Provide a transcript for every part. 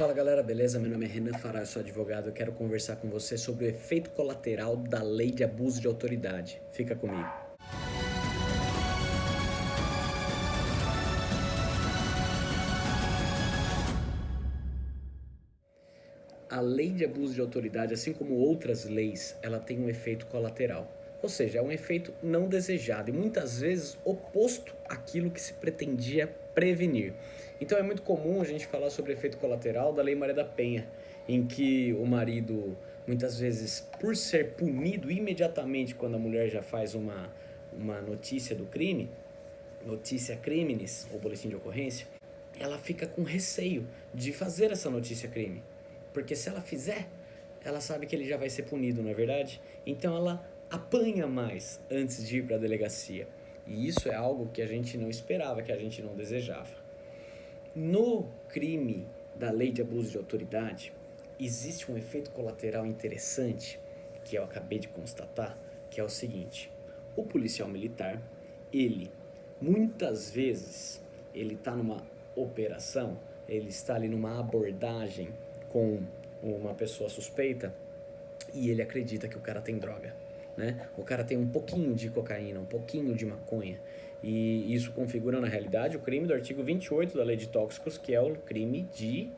Fala galera, beleza? Meu nome é Renan Fará, eu sou advogado. Eu quero conversar com você sobre o efeito colateral da lei de abuso de autoridade. Fica comigo. A lei de abuso de autoridade, assim como outras leis, ela tem um efeito colateral. Ou seja, é um efeito não desejado e muitas vezes oposto àquilo que se pretendia prevenir. Então é muito comum a gente falar sobre efeito colateral da Lei Maria da Penha, em que o marido, muitas vezes, por ser punido imediatamente quando a mulher já faz uma notícia do crime, notícia crimes ou boletim de ocorrência, ela fica com receio de fazer essa notícia crime. Porque se ela fizer, ela sabe que ele já vai ser punido, não é verdade? Então ela apanha mais antes de ir para a delegacia. E isso é algo que a gente não esperava, que a gente não desejava. No crime da lei de abuso de autoridade, existe um efeito colateral interessante, que eu acabei de constatar, que é o seguinte: o policial militar, ele, muitas vezes, ele está numa operação, ele está ali numa abordagem com uma pessoa suspeita e ele acredita que o cara tem droga, né? O cara tem um pouquinho de cocaína, um pouquinho de maconha, e isso configura na realidade o crime do artigo 28 da Lei de Tóxicos, que é o crime de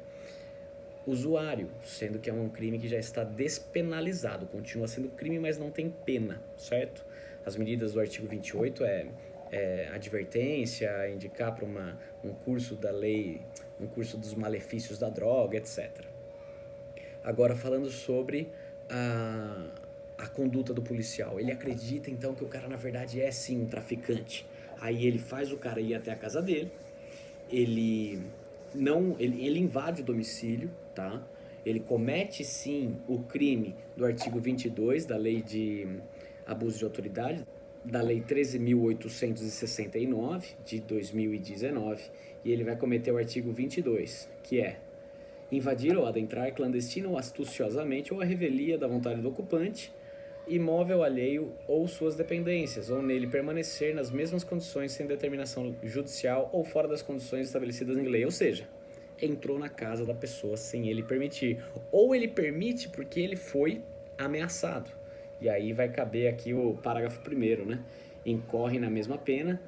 usuário, sendo que é um crime que já está despenalizado, continua sendo crime, mas não tem pena, certo? As medidas do artigo 28 é advertência, indicar para um curso da lei, um curso dos malefícios da droga, etc. Agora, falando sobre a conduta do policial, ele acredita então que o cara na verdade é sim um traficante. Aí ele faz o cara ir até a casa dele, ele invade o domicílio, tá? Ele comete sim o crime do artigo 22 da Lei de Abuso de Autoridade, da Lei 13.869 de 2019, e ele vai cometer o artigo 22, que é invadir ou adentrar clandestino ou astuciosamente ou a revelia da vontade do ocupante, imóvel alheio ou suas dependências, ou nele permanecer nas mesmas condições sem determinação judicial ou fora das condições estabelecidas em lei. Ou seja, entrou na casa da pessoa sem ele permitir, ou ele permite porque ele foi ameaçado. E aí vai caber aqui o parágrafo 1º, né? Incorre na mesma pena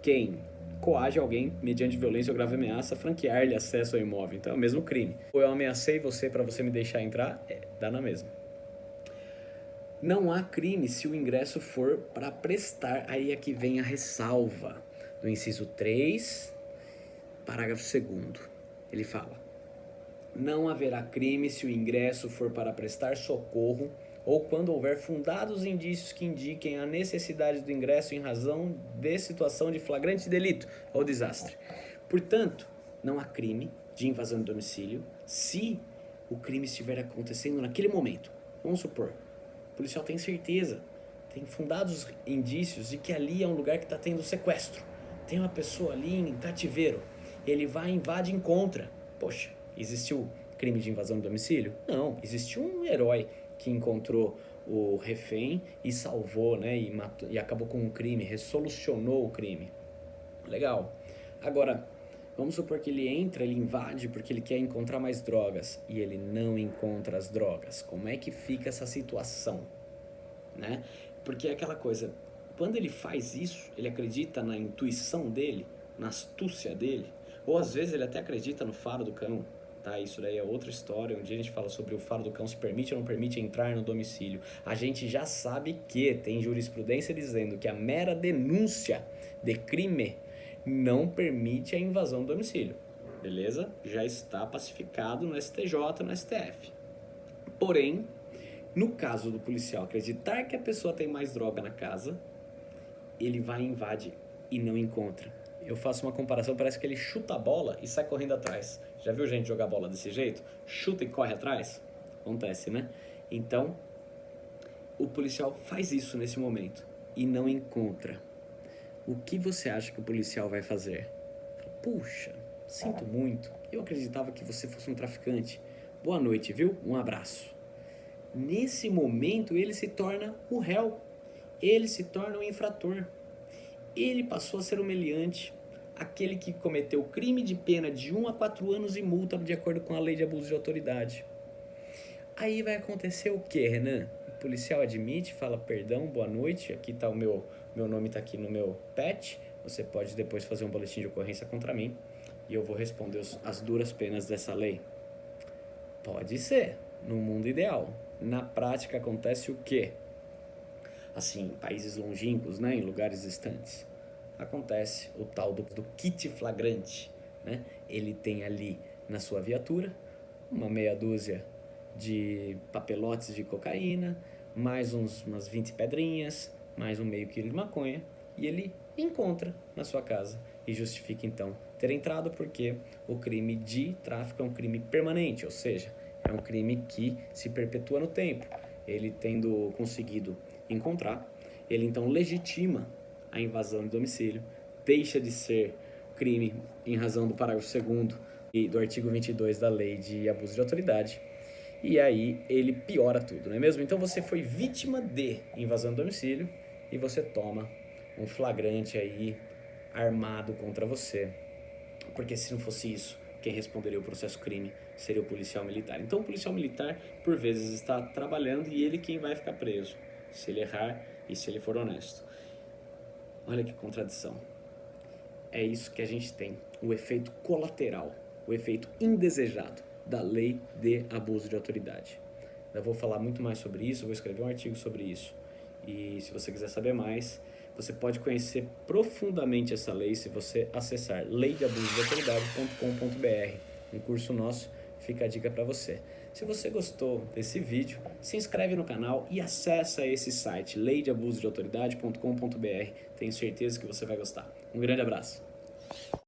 quem coage alguém mediante violência ou grave ameaça franquear-lhe acesso ao imóvel. Então é o mesmo crime. Ou eu ameacei você para você me deixar entrar, dá na mesma. Não há crime se o ingresso for para prestar. Aí é que vem a ressalva do inciso 3, parágrafo 2º. Ele fala: não haverá crime se o ingresso for para prestar socorro ou quando houver fundados indícios que indiquem a necessidade do ingresso em razão de situação de flagrante delito ou desastre. Portanto, não há crime de invasão de domicílio se o crime estiver acontecendo naquele momento. Vamos supor, o policial tem certeza, tem fundados indícios de que ali é um lugar que está tendo sequestro. Tem uma pessoa ali em cativeiro. Ele vai, invade e encontra. Poxa, existiu crime de invasão de domicílio? Não, existiu um herói que encontrou o refém e salvou, né, e matou, e acabou com um crime, resolucionou o crime. Legal. Agora, vamos supor que ele entra, ele invade porque ele quer encontrar mais drogas e ele não encontra as drogas. Como é que fica essa situação, né? Porque é aquela coisa, quando ele faz isso, ele acredita na intuição dele, na astúcia dele, ou às vezes ele até acredita no faro do cão, tá? Isso daí é outra história. Um dia a gente fala sobre o faro do cão, se permite ou não permite entrar no domicílio. A gente já sabe que tem jurisprudência dizendo que a mera denúncia de crime não permite a invasão do domicílio, beleza? Já está pacificado no STJ, no STF. Porém, no caso do policial acreditar que a pessoa tem mais droga na casa, ele vai e invade e não encontra. Eu faço uma comparação, parece que ele chuta a bola e sai correndo atrás. Já viu gente jogar bola desse jeito? Chuta e corre atrás? Acontece, né? Então, o policial faz isso nesse momento e não encontra. O que você acha que o policial vai fazer? Puxa, sinto muito. Eu acreditava que você fosse um traficante. Boa noite, viu? Um abraço. Nesse momento, ele se torna o réu. Ele se torna o infrator. Ele passou a ser o meliante. aquele que cometeu crime de pena de 1 a 4 anos e multa de acordo com a lei de abuso de autoridade. Aí vai acontecer o que, Renan? O policial admite, fala perdão, boa noite, aqui tá o meu nome tá aqui no meu pet, você pode depois fazer um boletim de ocorrência contra mim e eu vou responder as duras penas dessa lei. Pode ser, no mundo ideal. Na prática acontece o quê? Assim, em países longínquos, né, em lugares distantes, acontece o tal do kit flagrante, né? Ele tem ali na sua viatura uma meia dúzia de papelotes de cocaína, mais umas 20 pedrinhas, mais um meio quilo de maconha, e ele encontra na sua casa e justifica então ter entrado porque o crime de tráfico é um crime permanente, ou seja, é um crime que se perpetua no tempo. Ele tendo conseguido encontrar, ele então legitima a invasão de domicílio, deixa de ser crime em razão do parágrafo 2º e do artigo 22 da lei de abuso de autoridade, e aí ele piora tudo, não é mesmo? Então você foi vítima de invasão de domicílio e você toma um flagrante aí armado contra você, porque se não fosse isso, quem responderia o processo crime seria o policial militar. Então o policial militar, por vezes, está trabalhando e ele quem vai ficar preso, se ele errar e se ele for honesto. Olha que contradição. É isso que a gente tem, o efeito colateral, o efeito indesejado da lei de abuso de autoridade. Eu vou falar muito mais sobre isso, vou escrever um artigo sobre isso. E se você quiser saber mais, você pode conhecer profundamente essa lei se você acessar leideabusodeautoridade.com.br. Um curso nosso, fica a dica para você. Se você gostou desse vídeo, se inscreve no canal e acessa esse site, leideabusodeautoridade.com.br. Tenho certeza que você vai gostar. Um grande abraço.